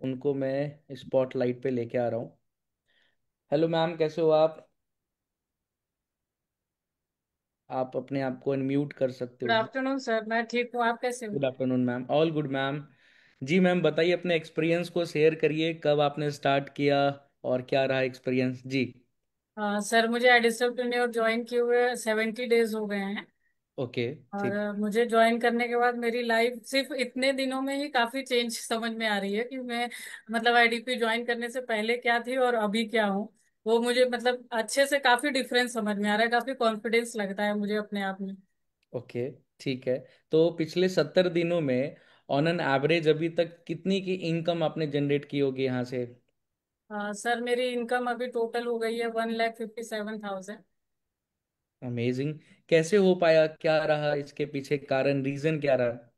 उनको मैं स्पॉटलाइट पे लेके आ रहा हूँ। हेलो मैम, कैसे हो आप अपने आप को अनम्यूट कर सकते गुड हो जी। Afternoon sir. मैं ठीक हूँ, आप कैसे हो? Good afternoon ma'am, all good ma'am. जी मैम, बताइए, अपने एक्सपीरियंस को शेयर करिए, कब आपने स्टार्ट किया और क्या रहा एक्सपीरियंस जी। सर, मुझे एडिसप्रेन्योर ज्वाइन किए हुए 70 डेज हो गए हैं। ओके। और ठीक। मुझे ज्वाइन करने के बाद मेरी लाइफ सिर्फ इतने दिनों में ही काफी चेंज समझ में आ रही है कि मैं मतलब आईडीपी ज्वाइन करने से पहले क्या थी और अभी क्या हूँ। वो मुझे मतलब अच्छे से काफी डिफरेंस समझ में आ रहा है, काफी कॉन्फिडेंस लगता है मुझे अपने आप में। ओके। ठीक है। तो पिछले 70 दिनों में ऑन एन एवरेज अभी तक कितनी की इनकम आपने जनरेट की होगी यहाँ से? सर, मेरी इनकम अभी टोटल हो गई है 1,57,000। अमेजिंग। कैसे हो पाया, क्या रहा इसके पीछे कारण, रीजन क्या रहा?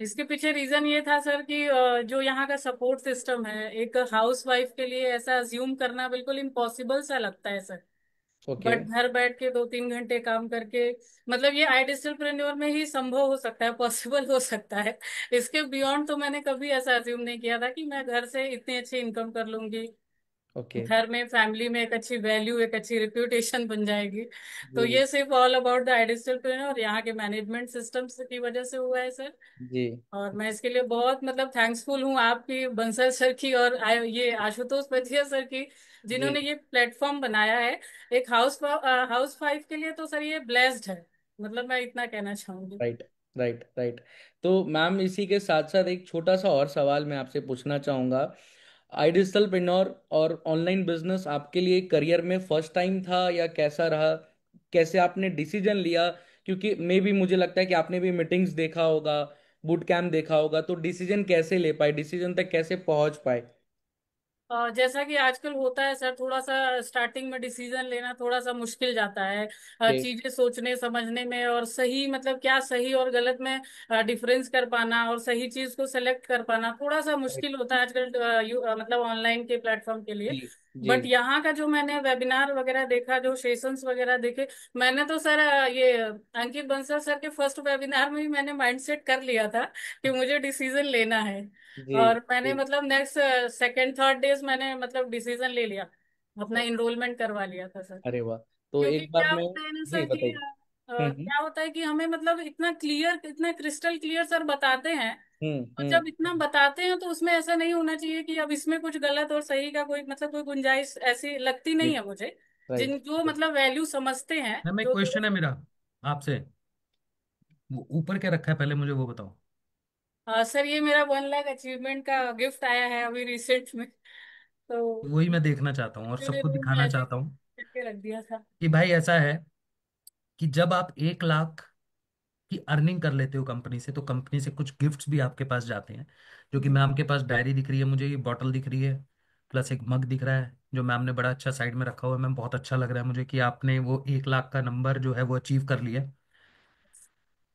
इसके पीछे रीजन ये था सर कि जो यहाँ का सपोर्ट सिस्टम है, एक हाउस वाइफ के लिए ऐसा अज्यूम करना बिल्कुल इम्पॉसिबल सा लगता है सर। ओके। बट घर बैठ के 2-3 घंटे काम करके मतलब ये आइडियलप्रेन्योर में ही संभव हो सकता है, पॉसिबल हो सकता है। इसके बियॉन्ड तो मैंने कभी ऐसा अज्यूम नहीं किया था कि मैं घर से इतनी अच्छी इनकम कर लूंगी। ओके। घर में फैमिली में एक अच्छी वैल्यू, एक अच्छी रिप्यूटेशन बन जाएगी। तो जी। ये सिर्फ ऑल अबाउट द आइडियलप्रेन्योर और यहाँ के मैनेजमेंट सिस्टम्स की वजह से हुआ है सर। जी। और मैं इसके लिए बहुत मतलब थैंक्सफुल हूँ आपकी, बंसल सर की, और ये आशुतोष पथिया सर की, जी। जिन्होंने ये प्लेटफॉर्म बनाया है। एक हाउस वाइफ के लिए तो सर ये ब्लेस्ड है। मतलब मैं इतना कहना चाहूंगी। राइट। राइट। राइट। तो मैम, इसी के साथ साथ एक छोटा सा और सवाल मैं आपसे पूछना चाहूँगा। आइडियल पिनोर और ऑनलाइन बिजनेस आपके लिए करियर में फर्स्ट टाइम था या कैसा रहा? कैसे आपने डिसीजन लिया? क्योंकि मे भी मुझे लगता है कि आपने भी मीटिंग्स देखा होगा, बूट कैंप देखा होगा, तो डिसीजन कैसे ले पाए, डिसीजन तक कैसे पहुंच पाए? जैसा कि आजकल होता है सर, थोड़ा सा स्टार्टिंग में डिसीजन लेना थोड़ा सा मुश्किल जाता है। ओके। चीजें सोचने समझने में, और सही मतलब क्या सही और गलत में डिफरेंस कर पाना और सही चीज को सेलेक्ट कर पाना थोड़ा सा मुश्किल होता है आजकल, मतलब ऑनलाइन के प्लेटफॉर्म के लिए। जी। जी। बट यहाँ का जो मैंने वेबिनार वगैरह देखा, जो सेशंस वगैरह देखे, मैंने तो सर ये अंकित बंसल सर के फर्स्ट वेबिनार में ही मैंने माइंडसेट कर लिया था कि मुझे डिसीजन लेना है। जी। और मैंने जी। मतलब नेक्स्ट सेकेंड थर्ड डेज मैंने मतलब डिसीजन ले लिया, अपना इनरोलमेंट करवा लिया था सर। अरे वाह। तो क्योंकि एक बार क्या मैं। होता है ना जी सर कि बताइए। हम्म। क्या होता है कि हमें मतलब इतना क्लियर, इतना क्रिस्टल क्लियर सर बताते हैं। हम्म। तो जब इतना हम्म। बताते हैं तो उसमें ऐसा नहीं होना चाहिए कि अब इसमें कुछ गलत और सही का कोई मतलब कोई गुंजाइश ऐसी लगती जी। नहीं है मुझे। राइट। जिन जो मतलब वैल्यू समझते हैं, मैम एक जो क्वेश्चन है दोस्त। मेरा आपसे। वो ऊपर क्या रखा है पहले मुझे वो बताओ। सर, ये मेरा 1 लाख अचीवमेंट का गिफ्ट आया है अभी रिसेंट में। तो वही मैं देखना चाहता हूँ और मैंने सबको रूम में दिखाना ऐसे चाहता हूँ करके रख दिया था। कि भाई ऐसा है कि जब आप 1 लाख की अर्निंग कर लेते हो कंपनी से, तो कंपनी से कुछ गिफ्ट्स भी आपके पास जाते हैं। जो कि मैम के पास डायरी दिख रही है मुझे, ये बॉटल दिख रही है, प्लस एक मग दिख रहा है जो मैम ने बड़ा अच्छा साइड में रखा हुआ है। मैम बहुत अच्छा लग रहा है मुझे कि आपने वो 1 लाख का नंबर जो है वो अचीव कर लिया।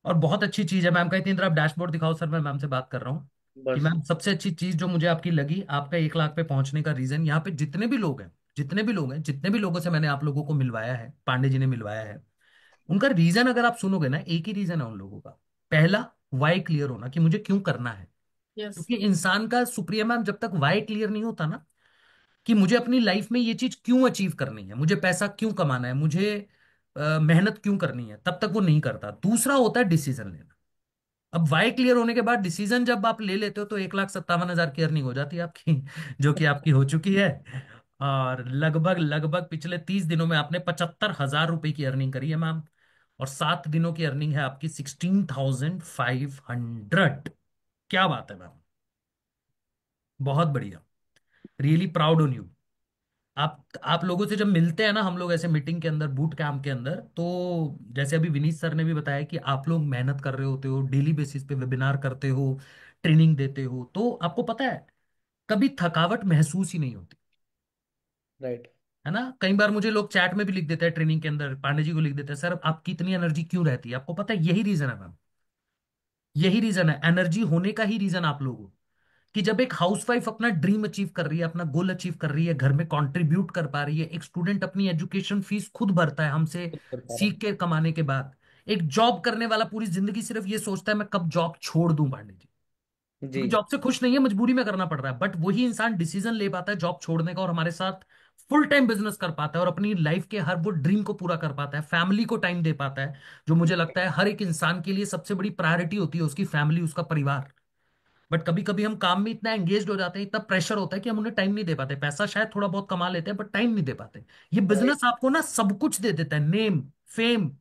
और बहुत अच्छी चीज है मैम का। इतनी तरह आप डैशबोर्ड दिखाओ सर, मैं मैम से बात कर रहा हूँ कि बस। मैम सबसे अच्छी चीज जो मुझे आपकी लगी, आपका 1 लाख पे पहुंचने का रीजन, यहाँ पे जितने भी लोग हैं, जितने भी लोगों से मैंने आप लोगों को मिलवाया है, पांडे जी ने मिलवाया है, उनका रीजन अगर आप सुनोगे ना, एक ही रीजन है उन लोगों का। पहला, वाई क्लियर होना कि मुझे क्यों करना है। यस। क्योंकि इंसान का, सुप्रिया मैम, जब तक वाई क्लियर नहीं होता ना कि मुझे अपनी लाइफ में ये चीज क्यों अचीव करनी है, मुझे पैसा क्यों कमाना है, मुझे मेहनत क्यों करनी है, तब तक वो नहीं करता। दूसरा होता है डिसीजन लेना। अब वाई क्लियर होने के बाद डिसीजन जब आप ले लेते हो तो 1,57,000 की अर्निंग हो जाती है आपकी, जो कि आपकी हो चुकी है। और लगभग लगभग पिछले 30 दिनों में आपने 75,000 रुपए की अर्निंग करी है मैम। और 7 दिनों की अर्निंग है आपकी 16,500। क्या बात है मैम, बहुत बढ़िया। Really proud on you. आप लोगों से जब मिलते हैं ना हम लोग ऐसे मीटिंग के अंदर, बूट कैंप के अंदर, तो जैसे अभी विनीत सर ने भी बताया कि आप लोग मेहनत कर रहे होते हो, डेली बेसिस पे वेबिनार करते हो, ट्रेनिंग देते हो, तो आपको पता है कभी थकावट महसूस ही नहीं होती। राइट। है ना? कई बार मुझे लोग चैट में भी लिख देते हैं, ट्रेनिंग के अंदर पांडे जी को लिख देते हैं, सर आपकी इतनी एनर्जी क्यों रहती है? आपको पता है यही रीजन है मैम। यही रीजन है, एनर्जी होने का ही रीजन आप लोगों कि जब एक हाउसवाइफ अपना ड्रीम अचीव कर रही है, अपना गोल अचीव कर रही है, घर में कंट्रीब्यूट कर पा रही है, एक स्टूडेंट अपनी एजुकेशन फीस खुद भरता है हमसे खुद कर पा रहा सीख के कमाने के बाद, एक जॉब करने वाला पूरी जिंदगी सिर्फ ये सोचता है मैं कब जॉब छोड़ दूं पांडे जी। जी। क्योंकि जॉब से खुश नहीं है, मजबूरी में करना पड़ रहा है, बट वही इंसान डिसीजन ले पाता है जॉब छोड़ने का और हमारे साथ फुल टाइम बिजनेस कर पाता है और अपनी लाइफ के हर वो ड्रीम को पूरा कर पाता है, फैमिली को टाइम दे पाता है। जो मुझे लगता है हर एक इंसान के लिए सबसे बड़ी प्रायोरिटी होती है उसकी फैमिली, उसका परिवार। बट कभी कभी हम काम में इतना एंगेज हो जाते हैं, इतना प्रेशर होता है कि हम उन्हें टाइम नहीं दे पाते। पैसा शायद थोड़ा बहुत कमा लेते हैं बट टाइम नहीं दे पाते। ये राइट। बिजनेस आपको ना सब कुछ दे देता है, नेम, फेम,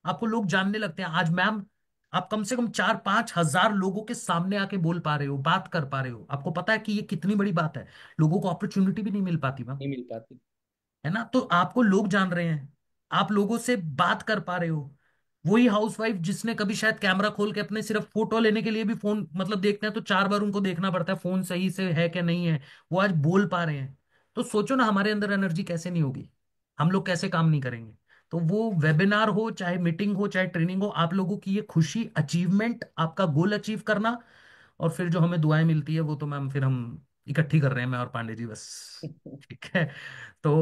आपको लोग जानने लगते हैं। आज मैम आप कम से कम 4-5 हजार लोगों के सामने आके बोल पा रहे हो, बात कर पा रहे हो, आपको पता है कि ये कितनी बड़ी बात है। लोगों को अपॉर्चुनिटी भी नहीं मिल पाती मैम, नहीं मिल पाती। है ना। तो आपको लोग जान रहे हैं, आप लोगों से बात कर पा रहे हो। वही हाउसवाइफ जिसने कभी शायद कैमरा खोल के अपने सिर्फ फोटो लेने के लिए भी फोन मतलब देखते हैं तो 4 बार उनको देखना पड़ता है फोन सही से है कि नहीं है, वो आज बोल पा रहे हैं। तो सोचो ना हमारे अंदर एनर्जी कैसे नहीं होगी, हम लोग कैसे काम नहीं करेंगे। तो वो वेबिनार हो चाहे मीटिंग हो चाहे ट्रेनिंग हो, आप लोगों की ये खुशी, अचीवमेंट, आपका गोल अचीव करना, और फिर जो हमें दुआएं मिलती है वो तो मैम फिर हम इकट्ठी कर रहे हैं, मैं और पांडे जी बस। ठीक है। तो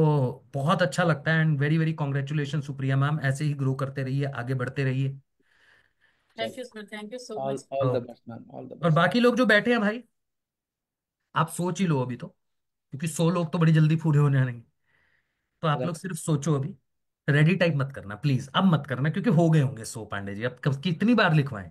बहुत अच्छा लगता है and very very congratulation Supriya ma'am, ऐसे ही ग्रो करते रहिए, आगे बढ़ते रहिए। थैंक यू चलो। Sir, thank you so all much. All to the best ma'am, all the और बेस्ट। बाकी लोग जो बैठे हैं भाई, आप सोच ही लो अभी तो, क्योंकि 100 लोग तो बड़ी जल्दी पूरे होने आएंगे। तो आप लोग सिर्फ सोचो अभी, रेडी टाइप मत करना प्लीज, अब मत करना, क्योंकि हो गए होंगे 100 पांडे जी, अब कितनी बार लिखवाएं।